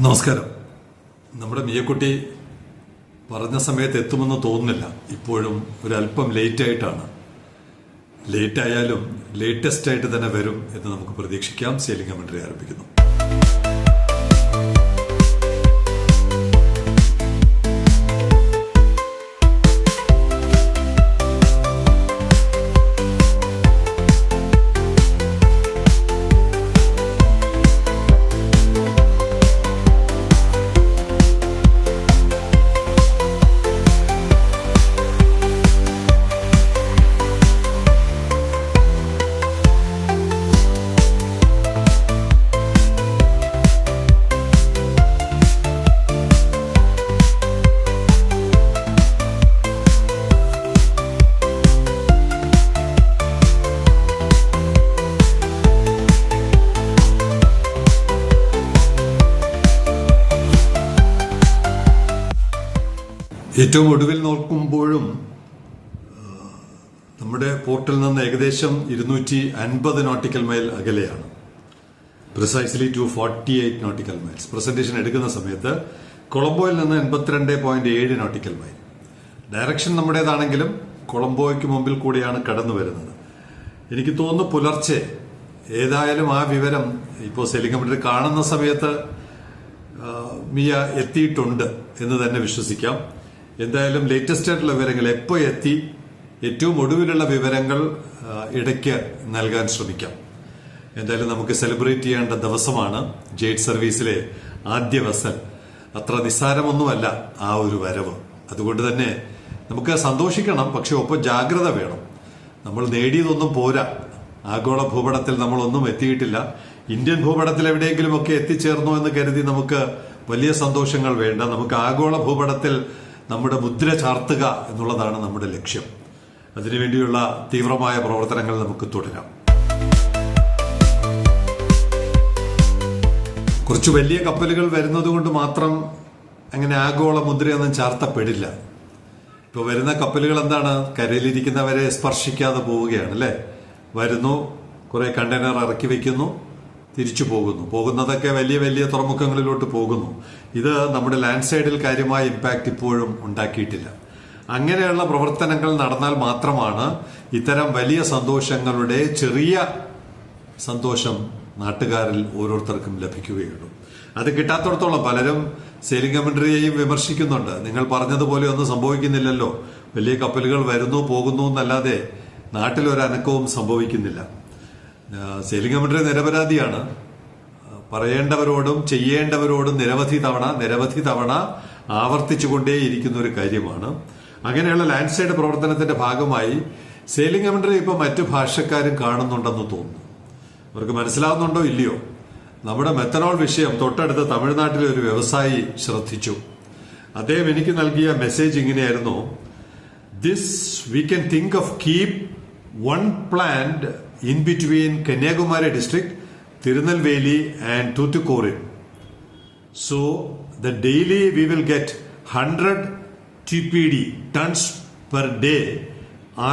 നമസ്കാരം. നമ്മുടെ മിയക്കുട്ടി പറഞ്ഞ സമയത്ത് എത്തുമെന്ന് തോന്നുന്നില്ല. ഇപ്പോഴും ഒരല്പം ലേറ്റായിട്ടാണ്. ലേറ്റായാലും ലേറ്റസ്റ്റ് ആയിട്ട് തന്നെ വരും എന്ന് നമുക്ക് പ്രതീക്ഷിക്കാം. സെയിലിംഗ് കമന്ററി ആരംഭിക്കുന്നു. ഏറ്റവും ഒടുവിൽ നോക്കുമ്പോഴും നമ്മുടെ പോർട്ടിൽ നിന്ന് ഏകദേശം 250 നോട്ടിക്കൽ മൈൽ അകലെയാണ്. Precisely 248 nautical miles. പ്രസന്റേഷൻ എടുക്കുന്ന സമയത്ത് കൊളംബോയിൽ നിന്ന് 82.7 നോട്ടിക്കൽ മൈൽ. ഡയറക്ഷൻ നമ്മുടേതാണെങ്കിലും കൊളംബോയ്ക്ക് മുമ്പിൽ കൂടിയാണ് കടന്നു വരുന്നത്. എനിക്ക് തോന്നുന്നു പുലർച്ചെ ഏതായാലും ആ വിവരം ഇപ്പോൾ സെയിലിംഗ് കമന്ററി കാണുന്ന സമയത്ത് മിയ എത്തിയിട്ടുണ്ട് എന്ന് തന്നെ വിശ്വസിക്കാം. എന്തായാലും ലേറ്റസ്റ്റ് ആയിട്ടുള്ള വിവരങ്ങൾ എപ്പോൾ എത്തി, ഏറ്റവും ഒടുവിലുള്ള വിവരങ്ങൾ ഇടയ്ക്ക് നൽകാൻ ശ്രമിക്കാം. എന്തായാലും നമുക്ക് സെലിബ്രേറ്റ് ചെയ്യേണ്ട ദിവസമാണ്. ജെയ്ഡ് സർവീസിലെ ആദ്യ വെസൽ. അത്ര നിസ്സാരമൊന്നുമല്ല ആ ഒരു വരവ്. അതുകൊണ്ട് തന്നെ നമുക്ക് സന്തോഷിക്കണം, പക്ഷെ ഒപ്പം ജാഗ്രത വേണം. നമ്മൾ നേടിയതൊന്നും പോരാ. ആഗോള ഭൂപടത്തിൽ നമ്മളൊന്നും എത്തിയിട്ടില്ല. ഇന്ത്യൻ ഭൂപടത്തിൽ എവിടെയെങ്കിലുമൊക്കെ എത്തിച്ചേർന്നു എന്ന് കരുതി നമുക്ക് വലിയ സന്തോഷങ്ങൾ വേണ്ട. നമുക്ക് ആഗോള ഭൂപടത്തിൽ നമ്മുടെ മുദ്ര ചാർത്തുക എന്നുള്ളതാണ് നമ്മുടെ ലക്ഷ്യം. അതിനുവേണ്ടിയുള്ള തീവ്രമായ പ്രവർത്തനങ്ങൾ നമുക്ക് തുടരാം. കുറച്ച് വലിയ കപ്പലുകൾ വരുന്നത് കൊണ്ട് മാത്രം അങ്ങനെ ആഗോള മുദ്രയൊന്നും ചാർത്തപ്പെടില്ല. ഇപ്പോൾ വരുന്ന കപ്പലുകൾ എന്താണ്, കരയിലിരിക്കുന്നവരെ സ്പർശിക്കാതെ പോവുകയാണ് അല്ലേ. വരുന്നു, കുറെ കണ്ടെയ്നർ ഇറക്കി വെക്കുന്നു, തിരിച്ചു പോകുന്നതൊക്കെ വലിയ വലിയ തുറമുഖങ്ങളിലോട്ട് പോകുന്നു. ഇത് നമ്മുടെ ലാൻഡ് സൈഡിൽ കാര്യമായ ഇമ്പാക്ട് ഇപ്പോഴും ഉണ്ടാക്കിയിട്ടില്ല. അങ്ങനെയുള്ള പ്രവർത്തനങ്ങൾ നടന്നാൽ മാത്രമാണ് ഇത്തരം വലിയ സന്തോഷങ്ങളുടെ ചെറിയ സന്തോഷം നാട്ടുകാരിൽ ഓരോരുത്തർക്കും ലഭിക്കുകയുള്ളൂ. അത് കിട്ടാത്തടത്തോളം പലരും സെയിലിംഗ് കമന്ററിയെയും വിമർശിക്കുന്നുണ്ട്. നിങ്ങൾ പറഞ്ഞതുപോലെ ഒന്നും സംഭവിക്കുന്നില്ലല്ലോ, വലിയ കപ്പലുകൾ വരുന്നു പോകുന്നു എന്നല്ലാതെ നാട്ടിലൊരു അനക്കവും സംഭവിക്കുന്നില്ല. സെയിലിംഗ് കമന്ററി നിരപരാധിയാണ്. പറയേണ്ടവരോടും ചെയ്യേണ്ടവരോടും നിരവധി തവണ ആവർത്തിച്ചുകൊണ്ടേയിരിക്കുന്ന ഒരു കാര്യമാണ്. അങ്ങനെയുള്ള ലാൻഡ് സൈഡ് പ്രവർത്തനത്തിന്റെ ഭാഗമായി സെയിലിംഗ് കമന്ററി ഇപ്പോൾ മറ്റു ഭാഷക്കാരും കാണുന്നുണ്ടെന്ന് തോന്നുന്നു. അവർക്ക് മനസ്സിലാവുന്നുണ്ടോ ഇല്ലയോ? നമ്മുടെ മെത്തനോൾ വിഷയം തൊട്ടടുത്ത തമിഴ്നാട്ടിലെ ഒരു വ്യവസായി ശ്രദ്ധിച്ചു. അദ്ദേഹം എനിക്ക് നൽകിയ മെസ്സേജ് ഇങ്ങനെയായിരുന്നു: this we can think of keep one plant in between Kanyakumari district, Tirunelveli and Tuticorin. So the daily we will get 100 TPD tons per day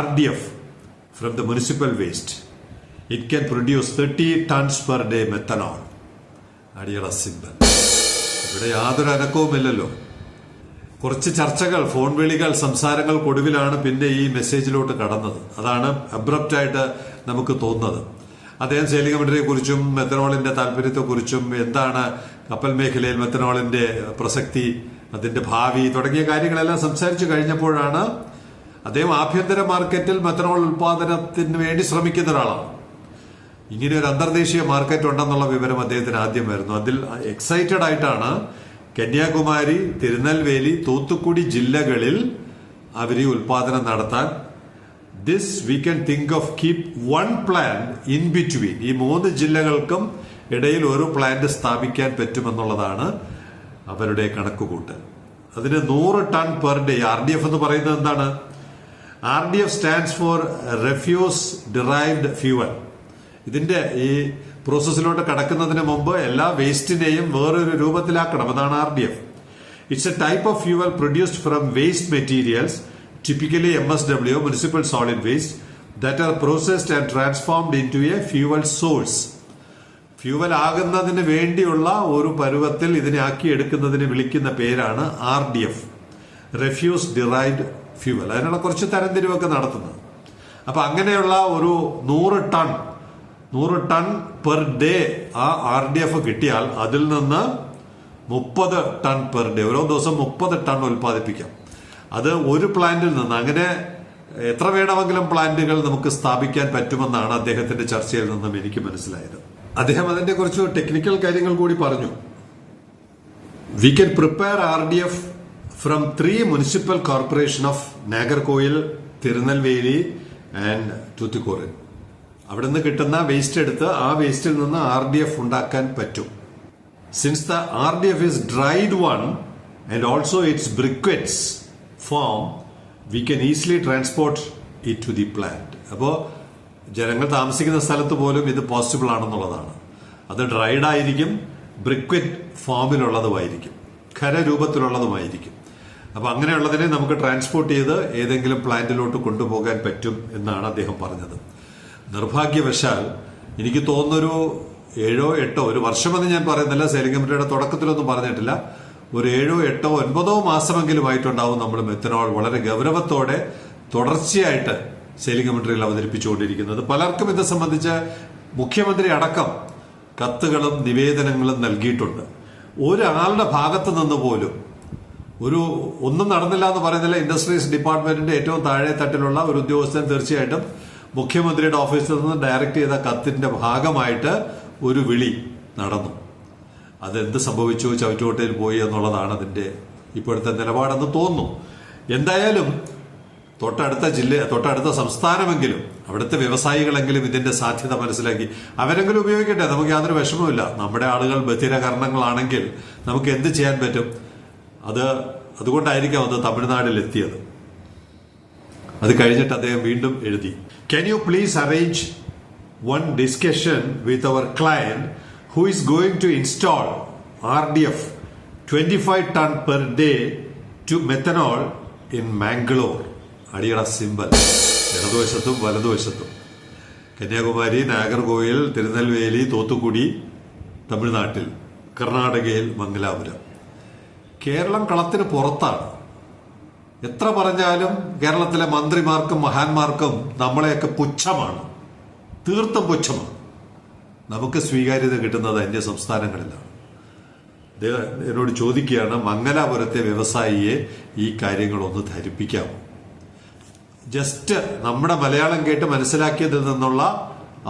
RDF from the municipal waste. It can produce 30 tons per day methanol. അടിയറ symbol. ഇവിടെ യാതൊരു അനക്കവുമില്ലല്ലോ. കുറച്ച് ചർച്ചകൾ, phone വിളികൾ, സംസാരങ്ങൾക്കൊടുവിലാണ് പിന്നെ ഈ മെസ്സേജിലോട്ട് കടന്നത്. അതാണ് അബ്രപ്റ്റായിട്ട് നമുക്ക് തോന്നുന്നത്. അദ്ദേഹം സെയിലിംഗ് കമന്ററിയെ കുറിച്ചും മെത്തനോളിന്റെ താല്പര്യത്തെക്കുറിച്ചും, എന്താണ് കപ്പൽ മേഖലയിൽ മെത്തനോളിന്റെ പ്രസക്തി, അതിന്റെ ഭാവി തുടങ്ങിയ കാര്യങ്ങളെല്ലാം സംസാരിച്ചു കഴിഞ്ഞപ്പോഴാണ് അദ്ദേഹം ആഭ്യന്തര മാർക്കറ്റിൽ മെത്തനോൾ ഉൽപാദനത്തിന് വേണ്ടി ശ്രമിക്കുന്ന ഒരാളാണ്. ഇങ്ങനെ ഒരു അന്തർദേശീയ മാർക്കറ്റ് ഉണ്ടെന്നുള്ള വിവരം അദ്ദേഹത്തിന് ആദ്യം വരുന്നു. അതിൽ എക്സൈറ്റഡ് ആയിട്ടാണ് കന്യാകുമാരി, തിരുനെൽവേലി, തൂത്തുക്കുടി ജില്ലകളിൽ അവർ ഈ ഉൽപാദനം നടത്താൻ this we can think of keep one plant in between, ഈ 3 ജില്ലകൾക്കും ഇടയിൽ ഒരു പ്ലാന്റ് സ്ഥാപിക്കാൻ പറ്റുമെന്നുള്ളതാണ് അവരുടെ കണക്കുകൂട്ടൽ. അതിന് 100 ടൺ പെർ ഡേ. RDF എന്ന് പറയുന്നത് എന്താണ്? RDF stands for refuse derived fuel. ഇതിന്റെ ഈ പ്രോസസ്സിലോട്ട് കടക്കുന്നതിന് മുമ്പ് എല്ലാ വേസ്റ്റിനെയും വേറൊരു രൂപത്തിലാക്കണം. അതാണ് RDF. It's A type of fuel produced from waste materials, typically MSW, municipal solid waste, that are processed and transformed into a fuel source. Fuel ആകുന്നതിന് വേണ്ടിയുള്ള ഒരു പരുവത്തിൽ ഇതിനെ ആക്കിയെടുക്കുന്നതിന് വിളിക്കുന്ന പേരാണ് RDF, റെഫ്യൂസ് ഡിറൈവ്ഡ് ഫ്യൂവൽ. അതിനുള്ള കുറച്ച് തരംതിരിവൊക്കെ നടത്തുന്നത്. അപ്പൊ അങ്ങനെയുള്ള ഒരു 100 ടൺ പെർ ഡേ ആ RDF കിട്ടിയാൽ അതിൽ നിന്ന് 30 ടൺ പെർ ഡേ, ഓരോ ദിവസം 30 ടൺ ഉൽപ്പാദിപ്പിക്കാം. അത് ഒരു പ്ലാന്റിൽ നിന്ന്. അങ്ങനെ എത്ര വേണമെങ്കിലും പ്ലാന്റുകൾ നമുക്ക് സ്ഥാപിക്കാൻ പറ്റുമെന്നാണ് അദ്ദേഹത്തിന്റെ ചർച്ചയിൽ നിന്നും എനിക്ക് മനസ്സിലായത്. അദ്ദേഹം അതിന്റെ കുറച്ച് ടെക്നിക്കൽ കാര്യങ്ങൾ കൂടി പറഞ്ഞു. We can prepare RDF from 3 municipal corporation of Nagercoil, Tirunelveli and Thoothukudi. അവിടെ നിന്ന് കിട്ടുന്ന വേസ്റ്റ് എടുത്ത് ആ വേസ്റ്റിൽ നിന്ന് RDF ഉണ്ടാക്കാൻ പറ്റും. Since the RDF is dried one and also its briquettes form, we can easily transport it to the plant. അപ്പോൾ ജനങ്ങൾ താമസിക്കുന്ന സ്ഥലത്ത് പോലും ഇത് പോസിബിൾ ആണെന്നുള്ളതാണ്. അത് ഡ്രൈഡ് ആയിരിക്കും, ബ്രിക്വറ്റ് ഫോമിലുള്ളതുമായിരിക്കും, ഖരരൂപത്തിലുള്ളതുമായിരിക്കും. അപ്പൊ അങ്ങനെയുള്ളതിനെ നമുക്ക് ട്രാൻസ്പോർട്ട് ചെയ്ത് ഏതെങ്കിലും പ്ലാന്റിലോട്ട് കൊണ്ടുപോകാൻ പറ്റും എന്നാണ് അദ്ദേഹം പറഞ്ഞത്. നിർഭാഗ്യവശാൽ എനിക്ക് തോന്നുന്നൊരു 7-8 ഒരു വർഷമെന്ന് ഞാൻ പറയുന്നില്ല, സെയിലിംഗ് കമ്പനിയുടെ തുടക്കത്തിലൊന്നും പറഞ്ഞിട്ടില്ല, ഒരു 7-8-9 മാസമെങ്കിലും ആയിട്ടുണ്ടാവും നമ്മൾ മെത്തനോൾ വളരെ ഗൗരവത്തോടെ തുടർച്ചയായിട്ട് സെയിലിംഗ് കമ്പനിയിൽ അവതരിപ്പിച്ചുകൊണ്ടിരിക്കുന്നത്. പലർക്കും ഇത് സംബന്ധിച്ച് മുഖ്യമന്ത്രി അടക്കം കത്തുകളും നിവേദനങ്ങളും നൽകിയിട്ടുണ്ട്. ഒരാളുടെ ഭാഗത്ത് നിന്ന് പോലും ഒന്നും നടന്നില്ല എന്ന് പറയുന്നില്ല. ഇൻഡസ്ട്രീസ് ഡിപ്പാർട്ട്മെന്റിന്റെ ഏറ്റവും താഴെ തട്ടിലുള്ള ഒരു ഉദ്യോഗസ്ഥൻ തീർച്ചയായിട്ടും മുഖ്യമന്ത്രിയുടെ ഓഫീസിൽ നിന്ന് ഡയറക്റ്റ് ചെയ്ത കത്തിന്റെ ഭാഗമായിട്ട് ഒരു വിളി നടന്നു. അതെന്ത് സംഭവിച്ചു, ചവറ്റുകൊട്ടയിൽ പോയി എന്നുള്ളതാണ് അതിന്റെ ഇപ്പോഴത്തെ നിലപാടെന്ന് തോന്നുന്നു. എന്തായാലും തൊട്ടടുത്ത സംസ്ഥാനമെങ്കിലും അവിടുത്തെ വ്യവസായികളെങ്കിലും ഇതിന്റെ സാധ്യത മനസ്സിലാക്കി അവരെങ്കിലും ഉപയോഗിക്കട്ടെ. നമുക്ക് യാതൊരു വിഷമവുമില്ല. നമ്മുടെ ആളുകൾ ബധിരകർണങ്ങളാണെങ്കിൽ നമുക്ക് എന്ത് ചെയ്യാൻ പറ്റും? അതുകൊണ്ടായിരിക്കാം അത് തമിഴ്നാട്ടിൽ എത്തിയത്. അത് കഴിഞ്ഞിട്ട് അദ്ദേഹം വീണ്ടും എഴുതി, "Can you please arrange one discussion with our client who is going to install RDF 25 ton per day to methanol in Mangalore." അടിയട സിമ്പൽ ഇടതുവശത്തും വലതുവശത്തും. കന്യാകുമാരി, നാഗർകോയിൽ, തിരുനെൽവേലി, തൂത്തുക്കുടി തമിഴ്നാട്ടിൽ, കർണാടകയിൽ മംഗലാപുരം. കേരളം കളത്തിന് പുറത്താണ്. എത്ര പറഞ്ഞാലും കേരളത്തിലെ മന്ത്രിമാർക്കും മഹാന്മാർക്കും നമ്മളെയൊക്കെ പുച്ഛമാണ്, തീർത്തും പുച്ഛമാണ്. നമുക്ക് സ്വീകാര്യത കിട്ടുന്നത് അന്യ സംസ്ഥാനങ്ങളിലാണ്. എന്നോട് ചോദിക്കുകയാണ്, മംഗലാപുരത്തെ വ്യവസായിയെ ഈ കാര്യങ്ങളൊന്ന് ധരിപ്പിക്കാമോ? ജസ്റ്റ് നമ്മുടെ മലയാളം കേട്ട് മനസ്സിലാക്കിയതിൽ നിന്നുള്ള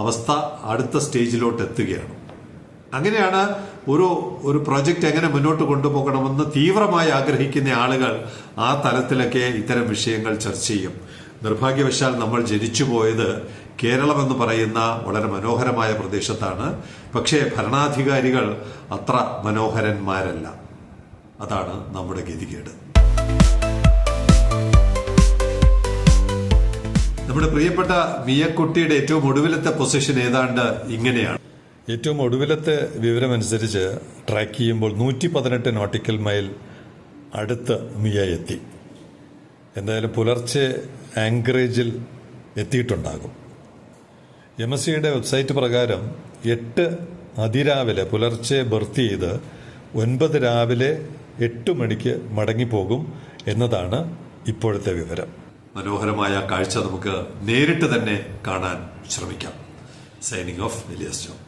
അവസ്ഥ അടുത്ത സ്റ്റേജിലോട്ട് എത്തുകയാണ്. അങ്ങനെയാണ് ഒരു പ്രോജക്റ്റ് എങ്ങനെ മുന്നോട്ട് കൊണ്ടുപോകണമെന്ന് തീവ്രമായി ആഗ്രഹിക്കുന്ന ആളുകൾ ആ തലത്തിലൊക്കെ ഇത്തരം വിഷയങ്ങൾ ചർച്ച ചെയ്യും. നിർഭാഗ്യവശാൽ നമ്മൾ ജനിച്ചുപോയത് കേരളം എന്ന് പറയുന്ന വളരെ മനോഹരമായ പ്രദേശത്താണ്. പക്ഷേ ഭരണാധികാരികൾ അത്ര മനോഹരന്മാരല്ല. അതാണ് നമ്മുടെ ഗതികേട്. നമ്മുടെ പ്രിയപ്പെട്ട മിയക്കുട്ടിയുടെ ഏറ്റവും ഒടുവിലത്തെ പൊസിഷൻ ഏതാണ്ട് ഇങ്ങനെയാണ്. ഏറ്റവും ഒടുവിലത്തെ വിവരമനുസരിച്ച് ട്രാക്ക് ചെയ്യുമ്പോൾ 118 നോട്ടിക്കൽ മൈൽ അടുത്ത് മിയ എത്തി. എന്തായാലും പുലർച്ചെ ആങ്കറേജിൽ എത്തിയിട്ടുണ്ടാകും. MSCയുടെ വെബ്സൈറ്റ് പ്രകാരം 8 അതിരാവിലെ പുലർച്ചെ ബർത്ത് ചെയ്ത് 9 രാവിലെ 8 മണിക്ക് മടങ്ങിപ്പോകും എന്നതാണ് ഇപ്പോഴത്തെ വിവരം. മനോഹരമായ കാഴ്ച നമുക്ക് നേരിട്ട് തന്നെ കാണാൻ ശ്രമിക്കാം. Signing off, Elias John.